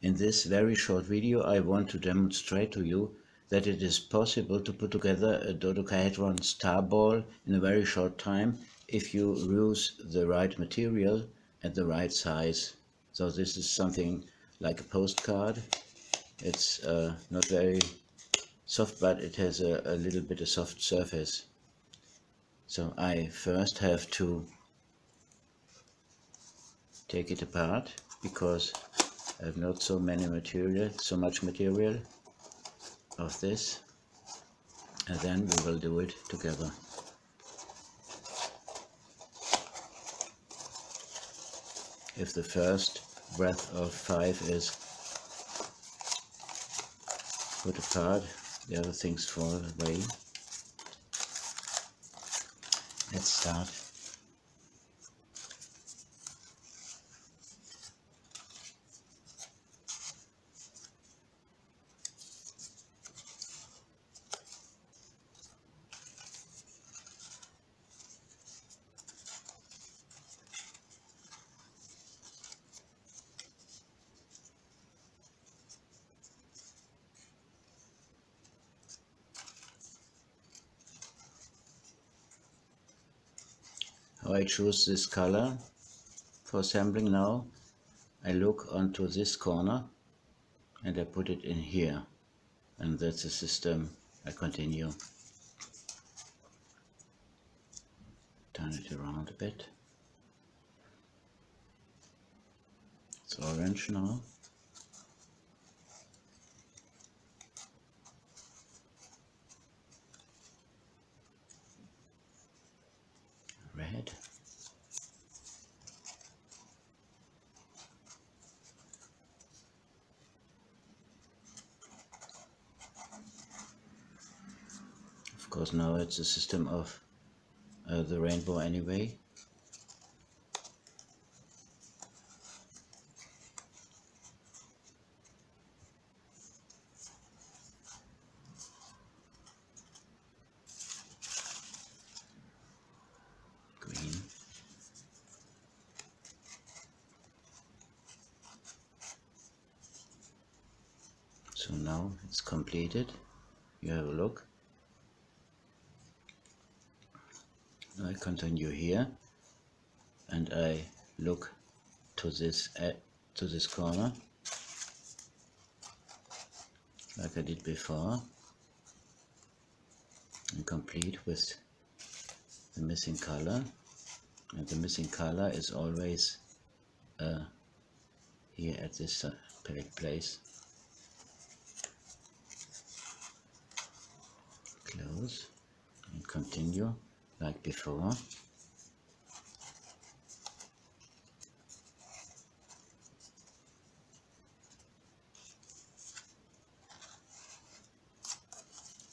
In this very short video I want to demonstrate to you that it is possible to put together a dodecahedron star ball in a very short time if you use the right material and the right size. So this is something like a postcard. It's not very soft, but it has a little bit of soft surface. So I first have to take it apart because I have not so much material of this, and then we will do it together. If the first breath of 5 is put apart, the other things fall away. Let's start. How I choose this color for assembling now, I look onto this corner and I put it in here, and that's the system I continue. Turn it around a bit. It's orange now. Red. Of course now it's a system of the rainbow anyway. Green. So now it's completed. You have a look. I continue here and I look to this corner like I did before, and complete with the missing color. And the missing color is always here at this place. Close and continue like before.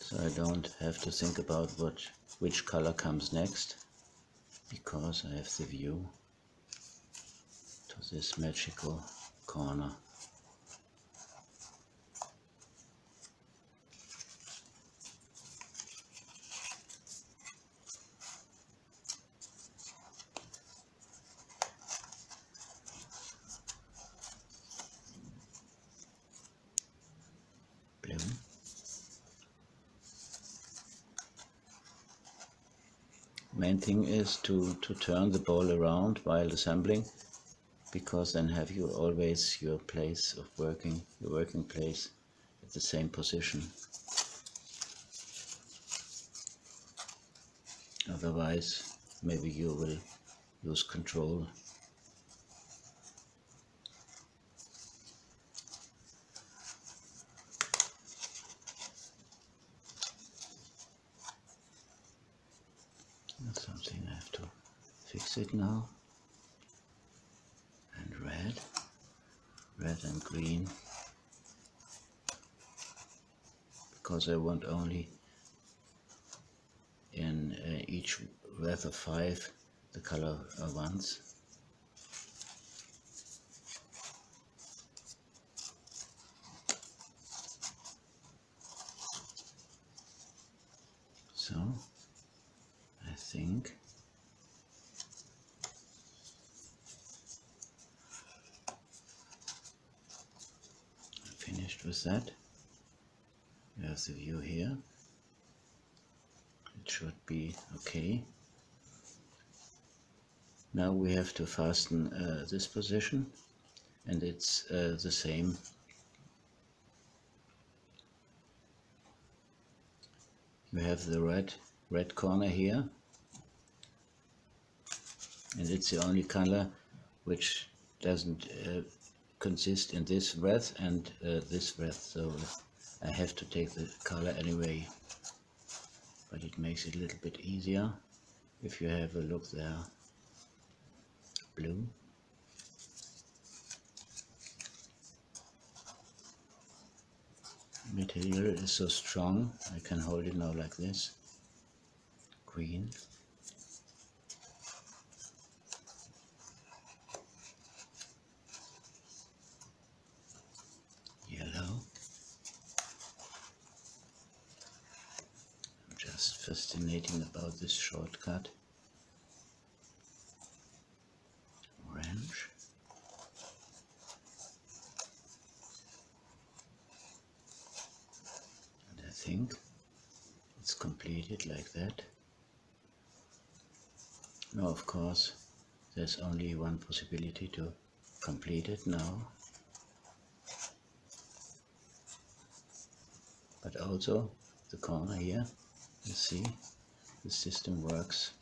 So I don't have to think about which color comes next, because I have the view to this magical corner. Blue. Main thing is to turn the ball around while assembling, because then have you always your place of working, your working place at the same position. Otherwise, maybe you will lose control. That's something I have to fix it now. And red and green, because I want only in each breath of 5 the color once. So I think Finished with that. We have the view here. It should be okay. Now we have to fasten this position, and it's the same. You have the red corner here, and it's the only color which doesn't consist in this breadth and this breadth, so I have to take the color anyway, but it makes it a little bit easier. If you have a look there, blue, material is so strong, I can hold it now like this. Green, yellow. I'm just fascinating about this shortcut. Orange. And I think it's completed like that. Now, of course, there's only one possibility to complete it now. But also the corner here, you see, the system works.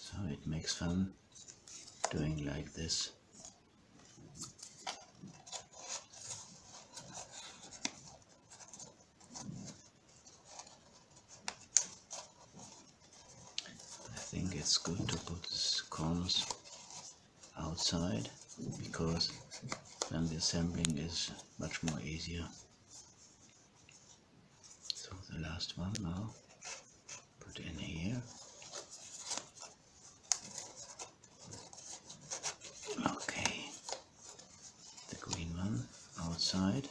So it makes fun doing like this. I think it's good to put the corners outside, because then the assembling is much more easier. So the last one now, put in here. Okay, the green one outside.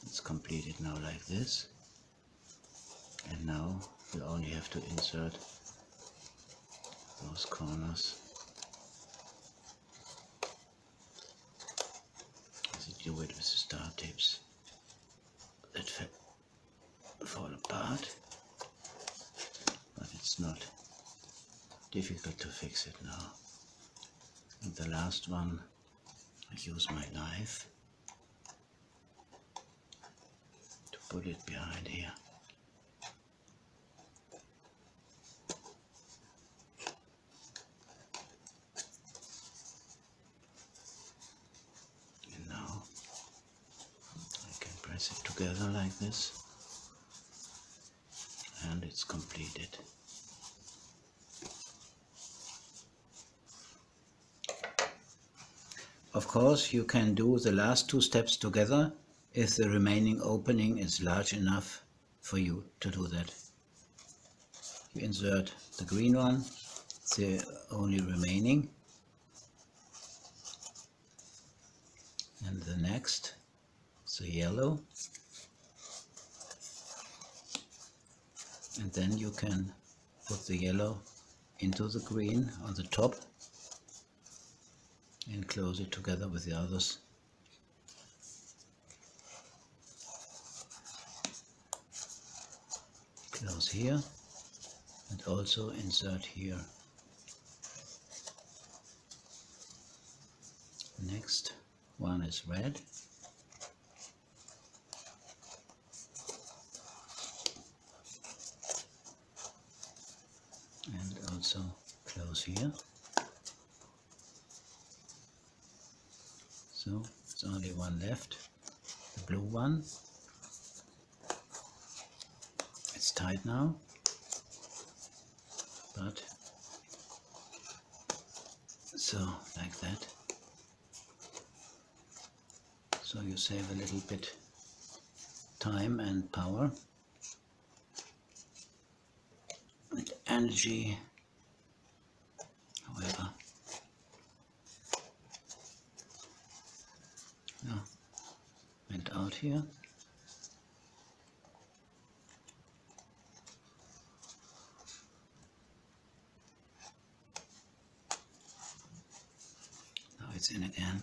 It's completed now like this. And now we only have to insert those corners. As you do it with the star tips that fall apart, but it's not difficult to fix it now. And the last one, I use my knife to put it behind here. And now I can press it together like this, and it's completed. Of course, you can do the last two steps together if the remaining opening is large enough for you to do that. You insert the green one, the only remaining, and the next, the yellow, and then you can put the yellow into the green on the top and close it together with the others. Close here and also insert here. Next one is red. And also close here. So it's only one left, the blue one. It's tight now, but so like that. So you save a little bit time and power and energy, however, went out here. Now it's in again.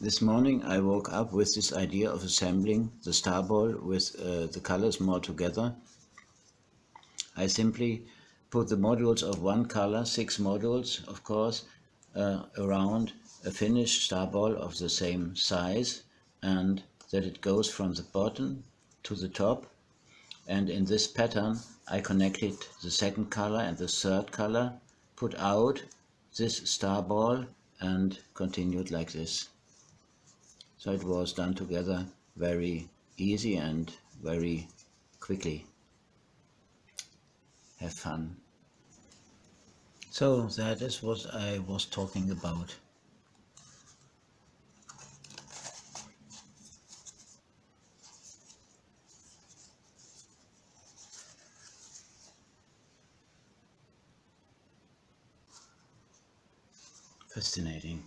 This morning I woke up with this idea of assembling the star ball with the colors more together. I simply put the modules of one color, 6 modules of course, around a finished star ball of the same size, and that it goes from the bottom to the top. And in this pattern I connected the second color and the third color, put out this star ball and continued like this. So it was done together very easy and very quickly. Have fun. So that is what I was talking about. Fascinating.